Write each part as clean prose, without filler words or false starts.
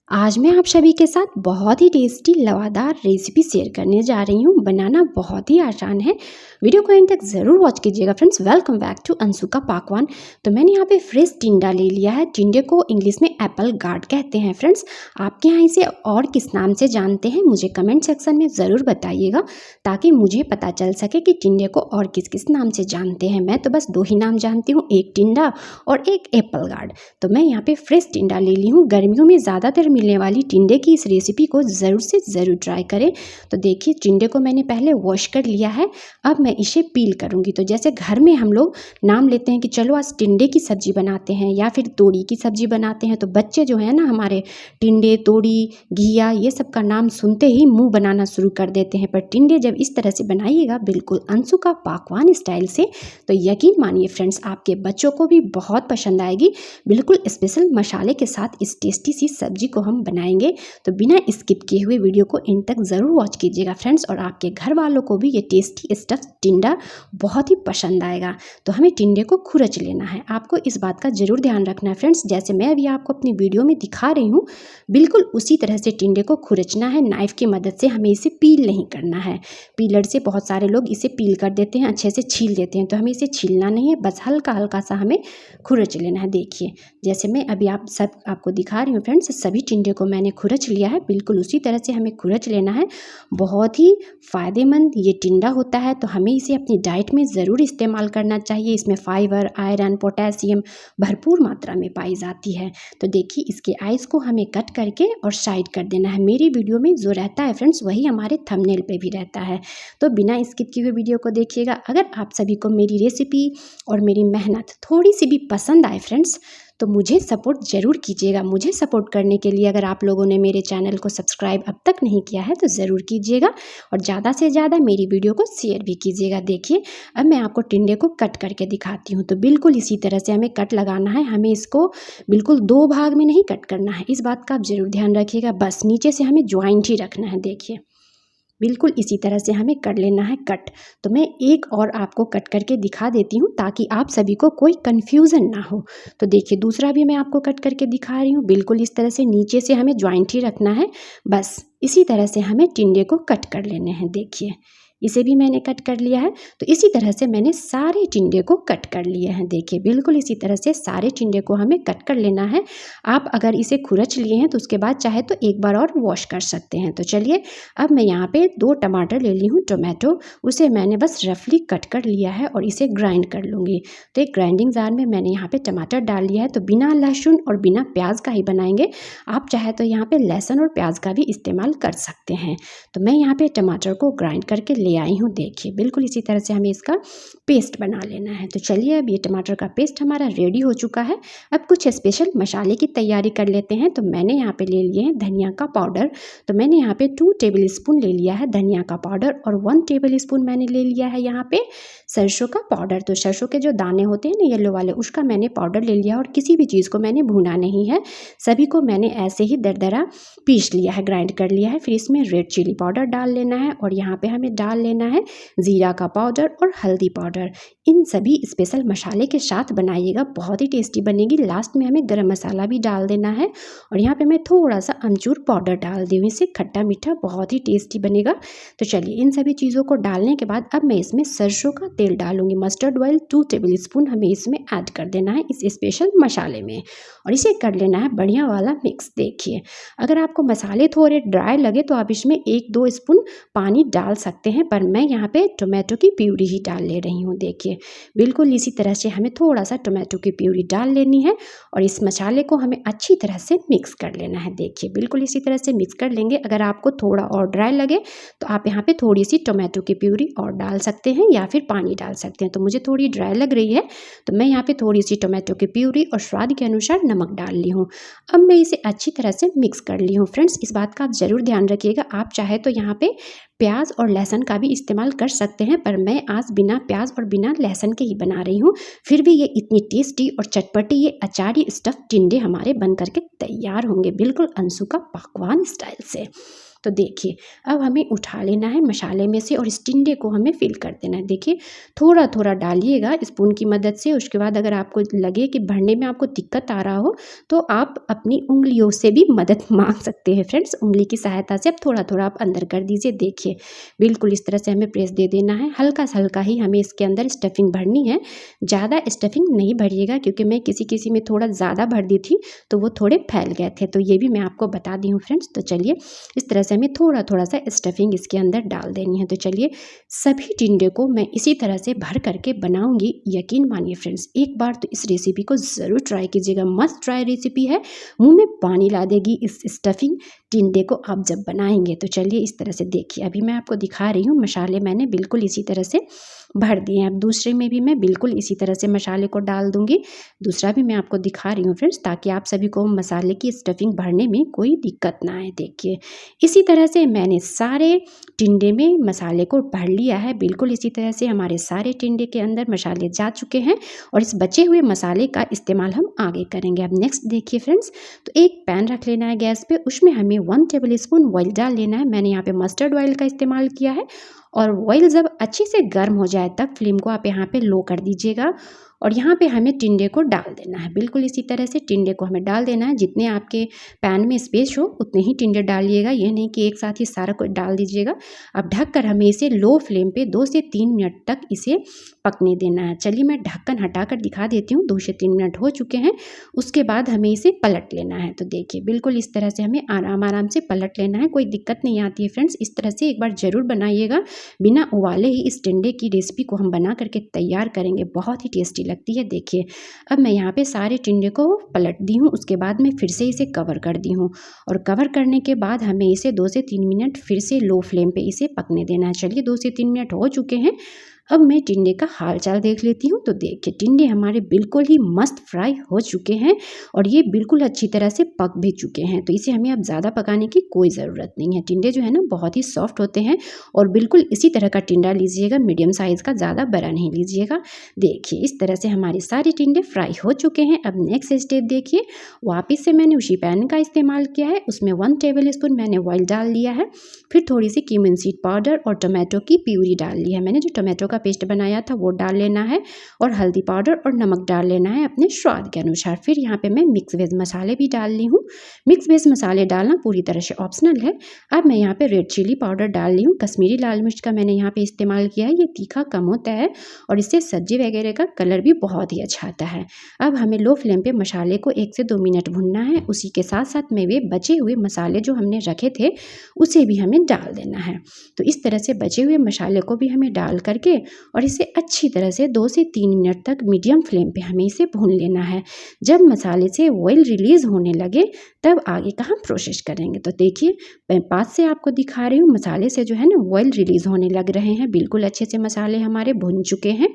आज मैं आप सभी के साथ बहुत ही टेस्टी लवादार रेसिपी शेयर करने जा रही हूँ। बनाना बहुत ही आसान है। वीडियो को एंड तक ज़रूर वॉच कीजिएगा friends. Welcome back to Anshu का पाकवान। तो मैंने यहाँ पे फ्रेश टिंडा ले लिया है। टिंडे को इंग्लिश में एप्पल गार्ड कहते हैं फ्रेंड्स। आपके यहाँ इसे और किस नाम से जानते हैं मुझे कमेंट सेक्शन में ज़रूर बताइएगा, ताकि मुझे पता चल सके कि टिंडे को और किस किस नाम से जानते हैं। मैं तो बस दो ही नाम जानती हूँ, एक टिंडा और एक एप्पल गार्ड। तो मैं यहाँ पे फ्रेश टिंडा ले ली हूँ। गर्मियों में ज़्यादातर मिलने वाली टिंडे की इस रेसिपी को ज़रूर से ज़रूर ट्राई करें। तो देखिए, टिंडे को मैंने पहले वॉश कर लिया है। अब मैं इसे पील करूँगी। तो जैसे घर में हम लोग नाम लेते हैं कि चलो आज टिंडे की सब्ज़ी बनाते हैं या फिर तोड़ी की सब्ज़ी बनाते हैं, तो बच्चे जो है ना हमारे टिंडे, तोड़ी, घिया ये सब का नाम सुनते ही मुँह बनाना शुरू कर देते हैं। पर टिंडे जब इस तरह से बनाइएगा बिल्कुल अंशु का पाकवान स्टाइल से, तो यकीन मानिए फ्रेंड्स आपके बच्चों को भी बहुत पसंद आएगी। बिल्कुल स्पेशल मसाले के साथ इस टेस्टी सी सब्जी को हम बनाएंगे। तो बिना स्किप किए हुए वीडियो को इन तक ज़रूर वॉच कीजिएगा फ्रेंड्स, और आपके घर वालों को भी ये टेस्टी स्टफ टिंडा बहुत ही पसंद आएगा। तो हमें टिंडे को खुरच लेना है। आपको इस बात का ज़रूर ध्यान रखना है फ्रेंड्स, जैसे मैं अभी आपको अपनी वीडियो में दिखा रही हूँ बिल्कुल उसी तरह से टिंडे को खुरचना है। नाइफ की मदद से हमें इसे पील नहीं करना है। पीलर से बहुत सारे लोग इसे पील कर देते हैं, अच्छे से छील देते हैं, तो हमें इसे छीलना नहीं है, बस हल्का हल्का सा हमें खुरच लेना है। देखिए जैसे मैं अभी आपको दिखा रही हूँ फ्रेंड्स, सभी टिंडे को मैंने खुरच लिया है। बिल्कुल उसी तरह से हमें खुरच लेना है। बहुत ही फ़ायदेमंद ये टिंडा होता है, तो हमें इसे अपनी डाइट में ज़रूर इस्तेमाल करना चाहिए। इसमें फाइबर, आयरन, पोटेशियम भरपूर मात्रा में पाई जाती है। तो देखिए इसके आइस को हमें कट करके और साइड कर देना है। मेरी वीडियो में जो रहता है फ्रेंड्स वही हमारे थंबनेल पे भी रहता है, तो बिना स्किप किए हुए वीडियो को देखिएगा। अगर आप सभी को मेरी रेसिपी और मेरी मेहनत थोड़ी सी भी पसंद आए फ्रेंड्स, तो मुझे सपोर्ट ज़रूर कीजिएगा। मुझे सपोर्ट करने के लिए अगर आप लोगों ने मेरे चैनल को सब्सक्राइब अब तक नहीं किया है तो ज़रूर कीजिएगा, और ज़्यादा से ज़्यादा मेरी वीडियो को शेयर भी कीजिएगा। देखिए अब मैं आपको टिंडे को कट करके दिखाती हूँ। तो बिल्कुल इसी तरह से हमें कट लगाना है। हमें इसको बिल्कुल दो भाग में नहीं कट करना है, इस बात का आप ज़रूर ध्यान रखिएगा। बस नीचे से हमें ज्वाइंट ही रखना है। देखिए बिल्कुल इसी तरह से हमें कर लेना है कट। तो मैं एक और आपको कट करके दिखा देती हूँ ताकि आप सभी को कोई कन्फ्यूज़न ना हो। तो देखिए दूसरा भी मैं आपको कट करके दिखा रही हूँ। बिल्कुल इस तरह से नीचे से हमें ज्वाइंट ही रखना है। बस इसी तरह से हमें टिंडे को कट कर लेने हैं। देखिए इसे भी मैंने कट कर लिया है। तो इसी तरह से मैंने सारे टिंडे को कट कर लिए हैं। देखिए बिल्कुल इसी तरह से सारे टिंडे को हमें कट कर लेना है। आप अगर इसे खुरच लिए हैं तो उसके बाद चाहे तो एक बार और वॉश कर सकते हैं। तो चलिए अब मैं यहाँ पे 2 टमाटर ले ली हूँ, टोमेटो, उसे मैंने बस रफली कट कर लिया है और इसे ग्राइंड कर लूँगी। तो एक ग्राइंडिंग जार में मैंने यहाँ पे टमाटर डाल लिया है। तो बिना लहसुन और बिना प्याज का ही बनाएंगे। आप चाहे तो यहाँ पे लहसुन और प्याज का भी इस्तेमाल कर सकते हैं। तो मैं यहाँ पे टमाटर को ग्राइंड करके ले आई हूँ। देखिए बिल्कुल इसी तरह से हमें इसका पेस्ट बना लेना है। तो चलिए अब ये टमाटर का पेस्ट हमारा रेडी हो चुका है। अब कुछ स्पेशल मसाले की तैयारी कर लेते हैं। तो मैंने यहाँ पे ले लिए हैं धनिया का पाउडर। तो मैंने यहाँ पे 2 टेबल स्पून ले लिया है धनिया का पाउडर, और 1 टेबल स्पून मैंने ले लिया है यहाँ पे सरसों का पाउडर। तो सरसों के जो दाने होते हैं ना येलो वाले, उसका मैंने पाउडर ले लिया, और किसी भी चीज़ को मैंने भूना नहीं है, सभी को मैंने ऐसे ही दरदरा पीस लिया है, ग्राइंड कर लिया है। फिर इसमें रेड चिली पाउडर डाल लेना है, और यहाँ पे हमें डाल लेना है ज़ीरा का पाउडर और हल्दी पाउडर। इन सभी स्पेशल मसाले के साथ बनाइएगा, बहुत ही टेस्टी बनेगी। लास्ट में हमें गरम मसाला भी डाल देना है, और यहाँ पे मैं थोड़ा सा अमचूर पाउडर डाल दी हूँ, इससे खट्टा मीठा बहुत ही टेस्टी बनेगा। तो चलिए इन सभी चीज़ों को डालने के बाद अब मैं इसमें सरसों का तेल डालूंगी। मस्टर्ड ऑयल 2 टेबल स्पून हमें इसमें ऐड कर देना है इस स्पेशल मसाले में, और इसे कर लेना है बढ़िया वाला मिक्स। देखिए अगर आपको मसाले थोड़े ड्राई लगे तो आप इसमें 1-2 स्पून पानी डाल सकते हैं, पर मैं यहाँ पे टोमेटो की प्यूरी ही डाल ले रही हूँ। देखिए बिल्कुल इसी तरह से हमें थोड़ा सा टोमेटो की प्यूरी डाल लेनी है, और इस मसाले को हमें अच्छी तरह से मिक्स कर लेना है। देखिए बिल्कुल इसी तरह से मिक्स कर लेंगे। अगर आपको थोड़ा और ड्राई लगे तो आप यहाँ पे थोड़ी सी टोमेटो की प्यूरी और डाल सकते हैं, या फिर पानी डाल सकते हैं। तो मुझे थोड़ी ड्राई लग रही है, तो मैं यहाँ पे थोड़ी सी टोमेटो की प्यूरी और स्वाद के अनुसार नमक डाल ली हूँ। अब मैं इसे अच्छी तरह से मिक्स कर ली हूँ। फ्रेंड्स इस बात का आप ज़रूर ध्यान रखिएगा, आप चाहे तो यहाँ पे प्याज और लहसुन का भी इस्तेमाल कर सकते हैं, पर मैं आज बिना प्याज और बिना लहसुन के ही बना रही हूँ। फिर भी ये इतनी टेस्टी और चटपटी ये अचारी स्टफ टिंडे हमारे बन करके तैयार होंगे, बिल्कुल अंशु का पाकवान स्टाइल से। तो देखिए अब हमें उठा लेना है मसाले में से और इस टिंडे को हमें फिल कर देना है। देखिए थोड़ा थोड़ा डालिएगा स्पून की मदद से। उसके बाद अगर आपको लगे कि भरने में आपको दिक्कत आ रहा हो तो आप अपनी उंगलियों से भी मदद मांग सकते हैं फ्रेंड्स। उंगली की सहायता से अब थोड़ा थोड़ा आप अंदर कर दीजिए। देखिए बिल्कुल इस तरह से हमें प्रेस दे देना है। हल्का सा हल्का ही हमें इसके अंदर स्टफिंग भरनी है, ज़्यादा स्टफिंग नहीं भरिएगा क्योंकि मैं किसी किसी में थोड़ा ज़्यादा भर दी थी तो वो थोड़े फैल गए थे, तो ये भी मैं आपको बता दी हूँ फ्रेंड्स। तो चलिए इस तरह से हमें थोड़ा थोड़ा सा स्टफिंग इसके अंदर डाल देनी है। तो चलिए सभी टिंडे को मैं इसी तरह से भर करके बनाऊंगी। यकीन मानिए फ्रेंड्स एक बार तो इस रेसिपी को ज़रूर ट्राई कीजिएगा। मस्ट ट्राई रेसिपी है, मुंह में पानी ला देगी इस स्टफिंग टिंडे को आप जब बनाएंगे। तो चलिए इस तरह से देखिए अभी मैं आपको दिखा रही हूँ मसाले मैंने बिल्कुल इसी तरह से भर दिए हैं। अब दूसरे में भी मैं बिल्कुल इसी तरह से मसाले को डाल दूंगी। दूसरा भी मैं आपको दिखा रही हूँ फ्रेंड्स ताकि आप सभी को मसाले की स्टफिंग भरने में कोई दिक्कत ना आए। देखिए इसी तरह से मैंने सारे टिंडे में मसाले को भर लिया है। बिल्कुल इसी तरह से हमारे सारे टिंडे के अंदर मसाले जा चुके हैं और इस बचे हुए मसाले का इस्तेमाल हम आगे करेंगे। अब नेक्स्ट देखिए फ्रेंड्स, तो एक पैन रख लेना है गैस पे, उसमें हमें 1 टेबल स्पून ऑयल डाल लेना है। मैंने यहाँ पे मस्टर्ड ऑयल का इस्तेमाल किया है और ऑयल जब अच्छे से गर्म हो जाए तब फ्लेम को आप यहाँ पे लो कर दीजिएगा और यहाँ पे हमें टिंडे को डाल देना है। बिल्कुल इसी तरह से टिंडे को हमें डाल देना है। जितने आपके पैन में स्पेस हो उतने ही टिंडे डालिएगा, ये नहीं कि एक साथ ही सारा कुछ डाल दीजिएगा। अब ढककर हमें इसे लो फ्लेम पे 2 से 3 मिनट तक इसे पकने देना है। चलिए मैं ढक्कन हटाकर दिखा देती हूँ। 2 से 3 मिनट हो चुके हैं। उसके बाद हमें इसे पलट लेना है। तो देखिए बिल्कुल इस तरह से हमें आराम आराम से पलट लेना है, कोई दिक्कत नहीं आती है फ्रेंड्स। इस तरह से एक बार ज़रूर बनाइएगा। बिना उबाले ही इस टिंडे की रेसिपी को हम बना करके तैयार करेंगे, बहुत ही टेस्टी लगती है। देखिए अब मैं यहाँ पे सारे टिंडे को पलट दी हूँ। उसके बाद मैं फिर से इसे कवर कर दी हूँ और कवर करने के बाद हमें इसे 2 से 3 मिनट फिर से लो फ्लेम पे इसे पकने देना है। चलिए 2 से 3 मिनट हो चुके हैं। अब मैं टिंडे का हाल चाल देख लेती हूँ। तो देखिए टिंडे हमारे बिल्कुल ही मस्त फ्राई हो चुके हैं और ये बिल्कुल अच्छी तरह से पक भी चुके हैं। तो इसे हमें अब ज़्यादा पकाने की कोई ज़रूरत नहीं है। टिंडे जो है ना बहुत ही सॉफ्ट होते हैं और बिल्कुल इसी तरह का टिंडा लीजिएगा, मीडियम साइज़ का, ज़्यादा बड़ा नहीं लीजिएगा। देखिए इस तरह से हमारे सारे टिंडे फ्राई हो चुके हैं। अब नेक्स्ट स्टेप देखिए, वापस से मैंने उसी पैन का इस्तेमाल किया है। उसमें 1 टेबल स्पून मैंने ऑयल डाल लिया है। फिर थोड़ी सी क्यूमिन सीड पाउडर और टोमेटो की प्यूरी डाल ली है। मैंने जो टोमेटो का पेस्ट बनाया था वो डाल लेना है और हल्दी पाउडर और नमक डाल लेना है अपने स्वाद के अनुसार। फिर यहाँ पे मैं मिक्स वेज मसाले भी डाल ली हूँ। मिक्स वेज मसाले डालना पूरी तरह से ऑप्शनल है। अब मैं यहाँ पे रेड चिली पाउडर डाल ली हूँ। कश्मीरी लाल मिर्च का मैंने यहाँ पे इस्तेमाल किया है, ये तीखा कम होता है और इससे सब्जी वगैरह का कलर भी बहुत ही अच्छा आता है। अब हमें लो फ्लेम पे मसाले को 1 से 2 मिनट भुनना है। उसी के साथ साथ में वे बचे हुए मसाले जो हमने रखे थे उसे भी हमें डाल देना है। तो इस तरह से बचे हुए मसाले को भी हमें डाल करके और इसे अच्छी तरह से 2 से 3 मिनट तक मीडियम फ्लेम पे हमें इसे भून लेना है। जब मसाले से ऑयल रिलीज़ होने लगे तब आगे का हम प्रोसेस करेंगे। तो देखिए मैं पास से आपको दिखा रही हूँ, मसाले से जो है ना ऑयल रिलीज़ होने लग रहे हैं। बिल्कुल अच्छे से मसाले हमारे भुन चुके हैं।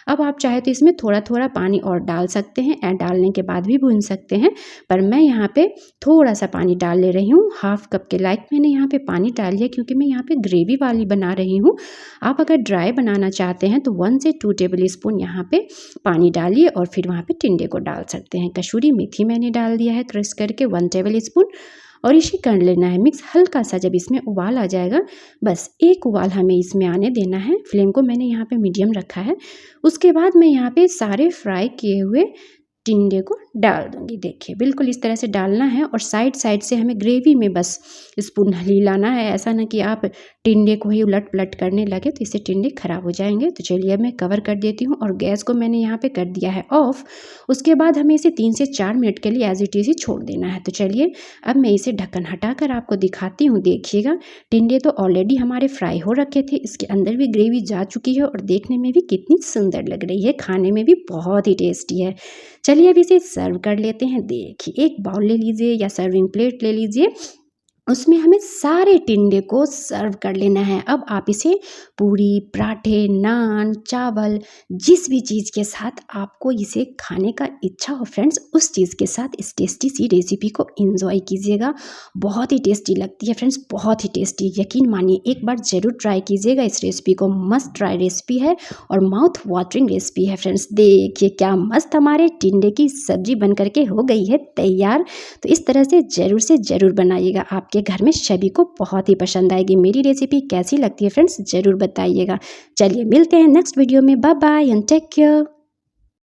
अब आप चाहे तो इसमें थोड़ा थोड़ा पानी और डाल सकते हैं, ऐड डालने के बाद भी भून सकते हैं, पर मैं यहाँ पे थोड़ा सा पानी डाल ले रही हूँ। हाफ कप के लाइक मैंने यहाँ पे पानी डाल लिया क्योंकि मैं यहाँ पे ग्रेवी वाली बना रही हूँ। आप अगर ड्राई बनाना चाहते हैं तो 1 से 2 टेबल स्पून यहाँ पे पानी डालिए और फिर वहाँ पे टिंडे को डाल सकते हैं। कसूरी मेथी मैंने डाल दिया है क्रश करके 1 टेबल स्पून और इसे कर लेना है मिक्स। हल्का सा जब इसमें उबाल आ जाएगा, बस एक उबाल हमें इसमें आने देना है। फ्लेम को मैंने यहाँ पे मीडियम रखा है। उसके बाद मैं यहाँ पे सारे फ्राई किए हुए टिंडे को डाल दूंगी। देखिए बिल्कुल इस तरह से डालना है और साइड साइड से हमें ग्रेवी में बस स्पून हिलाना है। ऐसा ना कि आप टिंडे को ही उलट पलट करने लगे तो इससे टिंडे खराब हो जाएंगे। तो चलिए अब मैं कवर कर देती हूँ और गैस को मैंने यहाँ पे कर दिया है ऑफ। उसके बाद हमें इसे 3 से 4 मिनट के लिए एज इट इज ही छोड़ देना है। तो चलिए अब मैं इसे ढक्कन हटाकर आपको दिखाती हूँ। देखिएगा टिंडे तो ऑलरेडी हमारे फ्राई हो रखे थे, इसके अंदर भी ग्रेवी जा चुकी है और देखने में भी कितनी सुंदर लग रही है, खाने में भी बहुत ही टेस्टी है। चलिए अब इसे सर्व कर लेते हैं। देखिए एक बाउल ले लीजिए या सर्विंग प्लेट ले लीजिए, उसमें हमें सारे टिंडे को सर्व कर लेना है। अब आप इसे पूरी, पराठे, नान, चावल, जिस भी चीज़ के साथ आपको इसे खाने का इच्छा हो फ्रेंड्स, उस चीज़ के साथ इस टेस्टी सी रेसिपी को एंजॉय कीजिएगा। बहुत ही टेस्टी लगती है फ्रेंड्स, बहुत ही टेस्टी। यकीन मानिए एक बार ज़रूर ट्राई कीजिएगा इस रेसिपी को। मस्ट ट्राई रेसिपी है और माउथ वाटरिंग रेसिपी है फ्रेंड्स। देखिए क्या मस्त हमारे टिंडे की सब्जी बन करके हो गई है तैयार। तो इस तरह से ज़रूर बनाइएगा। आपके आपके घर में सभी को बहुत ही पसंद आएगी। मेरी रेसिपी कैसी लगती है फ्रेंड्स ज़रूर बताइएगा। चलिए मिलते हैं नेक्स्ट वीडियो में। Bye bye and take care.